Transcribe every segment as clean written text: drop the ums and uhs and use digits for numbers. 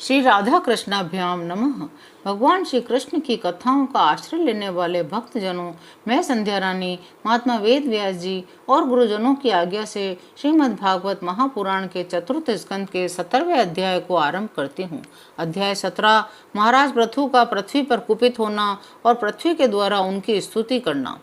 श्री राधा कृष्णाभ्याम नमः। भगवान श्री कृष्ण की कथाओं का आश्रय लेने वाले भक्तजनों, मैं संध्या रानी महात्मा वेद व्यास जी और गुरुजनों की आज्ञा से श्रीमद् भागवत महापुराण के चतुर्थ स्कंद के 17वें अध्याय को आरंभ करती हूँ। अध्याय 17 महाराज पृथु का पृथ्वी पर कुपित होना और पृथ्वी के द्वारा उनकी स्तुति करना।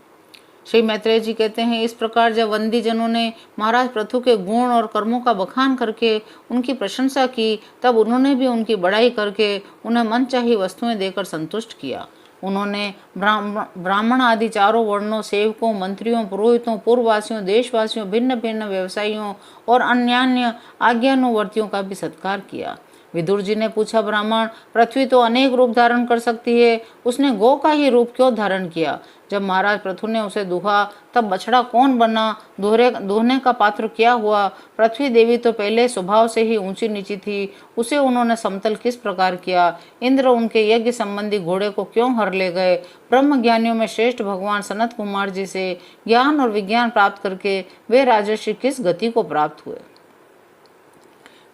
श्री मैत्रेय जी कहते हैं, इस प्रकार जब वंदी जनों ने महाराज पृथु के गुण और कर्मों का बखान करके उनकी प्रशंसा की, तब उन्होंने भी उनकी बड़ाई करके उन्हें मनचाही वस्तुएं देकर संतुष्ट किया। उन्होंने ब्राह्मण आदि चारों वर्णों, सेवकों, मंत्रियों, पुरोहितों, पूर्ववासियों, देशवासियों, भिन्न भिन्न व्यवसायियों और अन्यान्य आज्ञानुवर्तियों का भी सत्कार किया। विदुर जी ने पूछा, ब्राह्मण, पृथ्वी तो अनेक रूप धारण कर सकती है, उसने गौ का ही रूप क्यों धारण किया? जब महाराज पृथु ने उसे दुहा, तब बछड़ा कौन बना? दोहने का पात्र क्या हुआ? पृथ्वी देवी तो पहले स्वभाव से ही ऊंची नीची थी, उसे उन्होंने समतल किस प्रकार किया? इंद्र उनके यज्ञ संबंधी घोड़े को क्यों हर ले गए? ब्रह्म ज्ञानियों में श्रेष्ठ भगवान सनत कुमार जी से ज्ञान और विज्ञान प्राप्त करके वे राजर्षि किस गति को प्राप्त हुए?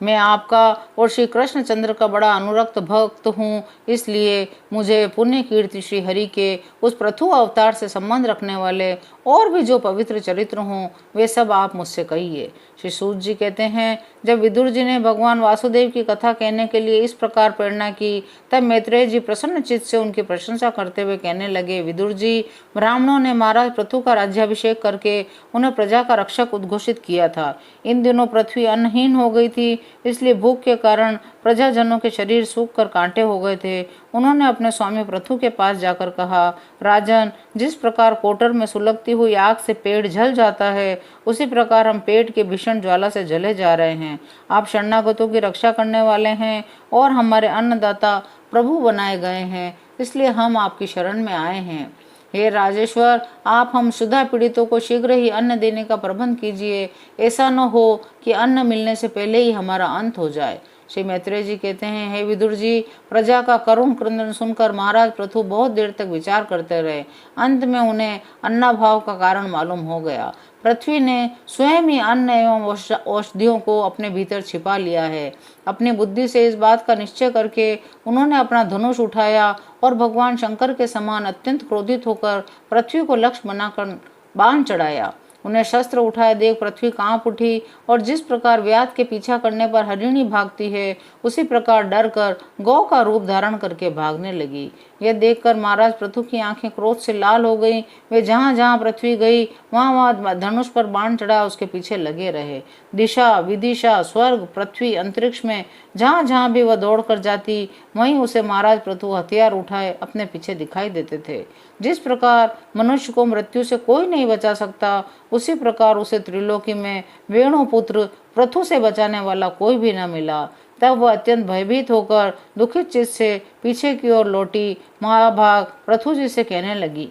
मैं आपका और श्री कृष्णचंद्र का बड़ा अनुरक्त भक्त हूँ, इसलिए मुझे पुण्य कीर्ति श्री हरि के उस पृथु अवतार से संबंध रखने वाले और भी जो पवित्र चरित्र हों वे सब आप मुझसे कहिए। श्री सूत जी कहते हैं, जब विदुर जी ने भगवान वासुदेव की कथा कहने के लिए इस प्रकार प्रेरणा की, तब मैत्रेय जी प्रसन्न चित्त से उनकी प्रशंसा करते हुए कहने लगे, विदुर जी, ब्राह्मणों ने महाराज पृथु का राज्याभिषेक करके उन्हें प्रजा का रक्षक उद्घोषित किया था। इन दिनों पृथ्वी अन्नहीन हो गई थी, इसलिए भूख के कारण प्रजाजनों के शरीर सूख कर कांटे हो गए थे। उन्होंने अपने स्वामी पृथु के पास जाकर कहा, राजन, जिस प्रकार कोटर में सुलगती हुई आग से पेड़ जल जाता है, उसी प्रकार हम पेट की भीषण ज्वाला से जले जा रहे हैं। आप शरणागतों की रक्षा करने वाले हैं और हमारे अन्नदाता प्रभु बनाए गए हैं, इसलिए हम आपकी शरण में आए हैं। हे राजेश्वर, आप हम शुद्धा पीड़ितों को शीघ्र ही अन्न देने का प्रबंध कीजिए, ऐसा न हो कि अन्न मिलने से पहले ही हमारा अंत हो जाए। श्री मैत्रेय जी कहते हैं, हे विदुर जी, प्रजा का करुण क्रंदन सुनकर महाराज पृथु बहुत देर तक विचार करते रहे। अंत में उन्हें अन्नाभाव का कारण मालूम हो गया। पृथ्वी ने स्वयं ही अन्न एवं औषधियों को अपने भीतर छिपा लिया है। अपनी बुद्धि से इस बात का निश्चय करके उन्होंने अपना धनुष उठाया और भगवान शंकर के समान अत्यंत क्रोधित होकर पृथ्वी को लक्ष्य बनाकर बाण चढ़ाया। उन्हें शस्त्र उठाए देख पृथ्वी कांप उठी और जिस प्रकार व्याध के पीछा करने पर हरिणी भागती है, उसी प्रकार डर कर गौ का रूप धारण करके भागने लगी। यह देखकर महाराज पृथु की आंखें क्रोध से लाल हो गईं। वे जहां जहां पृथ्वी गई वहां वहां धनुष पर बाण चढ़ा उसके पीछे लगे रहे। दिशा विदिशा, स्वर्ग, पृथ्वी, अंतरिक्ष में जहां जहां भी वह दौड़ कर जाती, वहीं उसे महाराज पृथु हथियार उठाए अपने पीछे दिखाई देते थे। जिस प्रकार मनुष्य को मृत्यु से कोई नहीं बचा सकता, उसी प्रकार उसे त्रिलोकी में वेणुपुत्र पृथु से बचाने वाला कोई भी न मिला। तब वह अत्यंत भयभीत होकर दुखित चित्त से पीछे की ओर लौटी महाभाग पृथु जी से कहने लगी,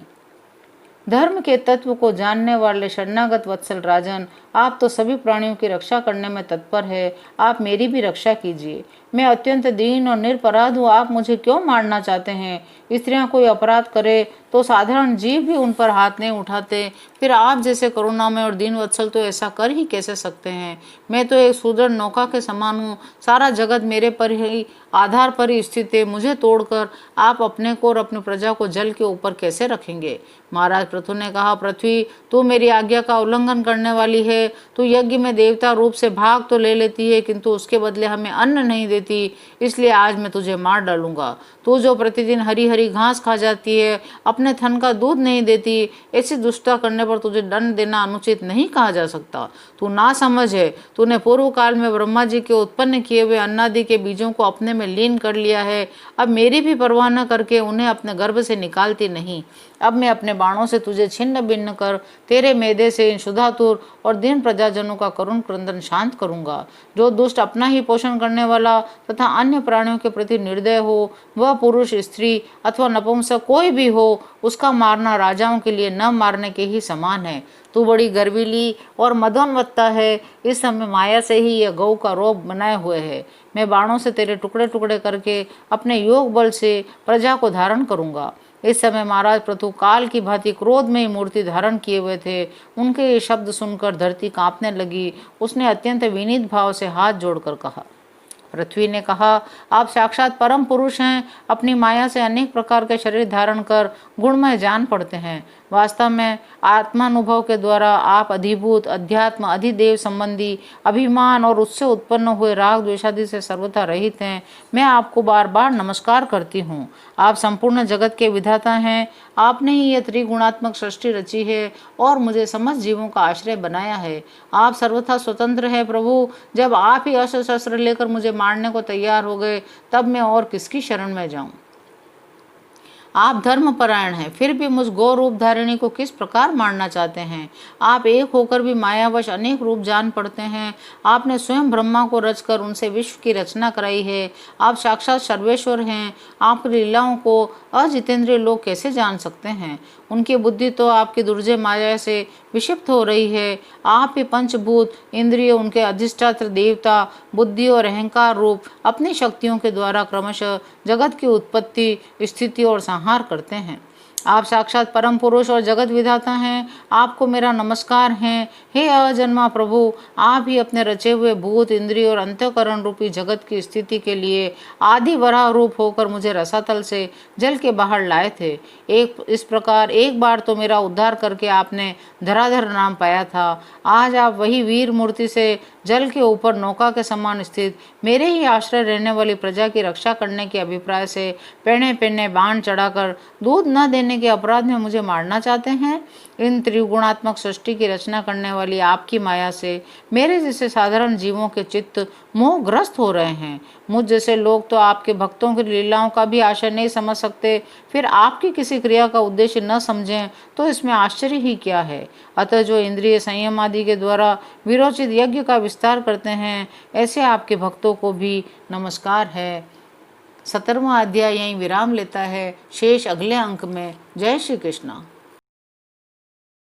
धर्म के तत्व को जानने वाले शरणागत वत्सल राजन, आप तो सभी प्राणियों की रक्षा करने में तत्पर है, आप मेरी भी रक्षा कीजिए। मैं अत्यंत दीन और निरपराध हूँ, आप मुझे क्यों मारना चाहते हैं? स्त्रियां कोई अपराध करे तो साधारण जीव भी उन पर हाथ नहीं उठाते, फिर आप जैसे करुणामय और दीन वत्सल तो ऐसा कर ही कैसे सकते हैं? मैं तो एक सुदृढ़ नौका के समान हूँ, सारा जगत मेरे पर ही आधार पर ही स्थित है। मुझे तोड़कर आप अपने को और अपनी प्रजा को जल के ऊपर कैसे रखेंगे? महाराज पृथु ने कहा, पृथ्वी, तू मेरी आज्ञा का उल्लंघन करने वाली है। तू यज्ञ में देवता रूप से भाग तो ले लेती है, किंतु उसके बदले हमें अन्न नहीं देती, इसलिए आज मैं तुझे मार डालूंगा। तू जो प्रतिदिन हरी हरी घास खा जाती है, अपने थन का दूध नहीं देती, ऐसी दुष्टता करने पर तुझे दंड देना अनुचित नहीं कहा जा सकता। तू ना समझ है, तूने पूर्व काल में ब्रह्मा जी के उत्पन्न किए हुए अन्नादि के बीजों को अपने में लीन कर लिया है। अब मेरी भी परवाह न करके उन्हें अपने गर्भ से निकालती नहीं। अब मैं अपने बाणों से तुझे छिन्न भिन्न कर तेरे मैदे से इन शुद्धातुर और दीन प्रजाजनों का करुण क्रंदन शांत करूंगा। जो दुष्ट अपना ही पोषण करने वाला तथा अन्य प्राणियों के प्रति निर्दय हो, वह पुरुष, स्त्री अथवा नपुंसक कोई भी हो, उसका मारना राजाओं के लिए न मारने के ही समान है। तू बड़ी गर्वीली और मदोन्मत्ता है, इस समय माया से ही यह गौ का रोग बनाए हुए है। मैं बाणों से तेरे टुकड़े टुकड़े करके अपने योग बल से प्रजा को धारण करूंगा। इस समय महाराज पृथु काल की भांति क्रोध में ही मूर्ति धारण किए हुए थे। उनके ये शब्द सुनकर धरती कांपने लगी। उसने अत्यंत विनीत भाव से हाथ जोड़कर कहा, पृथ्वी ने कहा, आप साक्षात परम पुरुष हैं, अपनी माया से अनेक प्रकार के शरीर धारण कर गुणमय जान पड़ते हैं। वास्तव में आत्मानुभव के द्वारा आप अधिभूत, अध्यात्म, अधिदेव संबंधी अभिमान और उससे उत्पन्न हुए राग द्वेषादि से सर्वथा रहित हैं। मैं आपको बार बार नमस्कार करती हूँ। आप संपूर्ण जगत के विधाता हैं। आपने ही यह त्रिगुणात्मक सृष्टि रची है और मुझे समस्त जीवों का आश्रय बनाया है। आप सर्वथा स्वतंत्र है प्रभु। जब आप ही अस्त्र शस्त्र लेकर मुझे मारने को तैयार हो गए, तब मैं और किसकी शरण में जाऊं। आप धर्मपरायण हैं, फिर भी मुझ गौ रूप धारिणी को किस प्रकार मारना चाहते हैं। आप एक होकर भी मायावश अनेक रूप जान पड़ते हैं। आपने स्वयं ब्रह्मा को रचकर उनसे विश्व की रचना कराई है। आप साक्षात सर्वेश्वर हैं। आपकी लीलाओं को अजितेंद्रिय लोग कैसे जान सकते हैं। उनकी बुद्धि तो आपकी दुर्जय माया से विक्षिप्त हो रही है। आप ही पंचभूत इंद्रिय, उनके अधिष्ठात्र देवता, बुद्धि और अहंकार रूप अपनी शक्तियों के द्वारा क्रमशः जगत की उत्पत्ति, स्थिति और संहार करते हैं। आप साक्षात परम पुरुष और जगत विधाता हैं। आपको मेरा नमस्कार है। हे अजन्मा प्रभु, आप ही अपने रचे हुए भूत, इंद्रिय और अंतःकरण रूपी जगत की स्थिति के लिए आदि वराह रूप होकर मुझे रसातल से जल के बाहर लाए थे। इस प्रकार एक बार तो मेरा उद्धार करके आपने धराधर नाम पाया था। आज आप वही वीर मूर्ति से जल के ऊपर नौका के समान स्थित मेरे ही आश्रय रहने वाली प्रजा की रक्षा करने के अभिप्राय से पेने पेने बाण चढ़ाकर दूध न देने के अपराध में मुझे मारना चाहते हैं। इन त्रिगुणात्मक सृष्टि की रचना करने वाली आपकी माया से मेरे जैसे साधारण जीवों के चित्त मोहग्रस्त हो रहे हैं। मुझ जैसे लोग तो आपके भक्तों की लीलाओं का भी आशय नहीं समझ सकते, फिर आपकी किसी क्रिया का उद्देश्य न समझें तो इसमें आश्चर्य ही क्या है। अतः जो इंद्रिय संयम आदि के द्वारा विरोचित यज्ञ का विस्तार करते हैं, ऐसे आपके भक्तों को भी नमस्कार है। 17वां अध्याय यहीं विराम लेता है। शेष अगले अंक में। जय श्री कृष्ण।